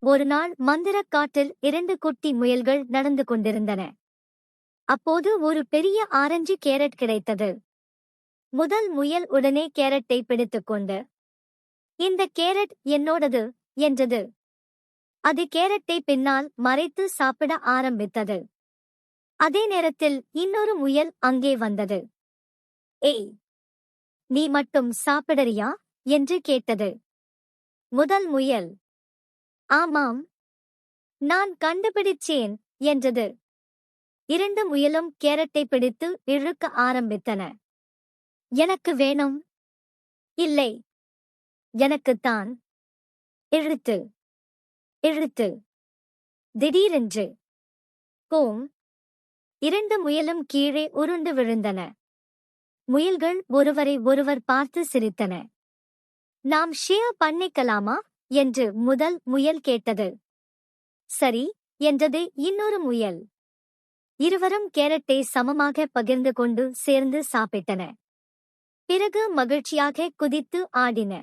ஒருநாள் மந்திரக் காட்டில் 2 குட்டி முயல்கள் நடந்து கொண்டிருந்தன. அப்போது ஒரு பெரிய ஆரஞ்சு கேரட் கிடைத்தது. முதல் முயல் உடனே கேரட்டை பிடித்துக்கொண்டு, இந்த கேரட் என்னோடது என்றது. அது கேரட்டை பின்னால் மறைத்து சாப்பிட ஆரம்பித்தது. அதே நேரத்தில் இன்னொரு முயல் அங்கே வந்தது. ஏய், நீ மட்டும் சாப்பிடறியா என்று கேட்டது. முதல் முயல், ஆமாம், நான் கண்டுபிடிச்சேன் என்றது. 2 முயலும் கேரட்டை பிடித்து இழுக்க ஆரம்பித்தன. எனக்கு வேணும். இல்லை, எனக்குத்தான். இழுத்து இழுத்து. திடீரென்று கோம்! 2 முயலும் கீழே உருண்டு விழுந்தன. முயல்கள் ஒருவரை ஒருவர் பார்த்து சிரித்தன. நாம் ஷேர் பண்ணிக்கலாமா என்று முதல் முயல் கேட்டது. சரி என்றது இன்னொரு முயல். இருவரும் கேரட்டை சமமாக பகிர்ந்து கொண்டு சேர்ந்து சாப்பிட்டன. பிறகு மகிழ்ச்சியாக குதித்து ஆடின.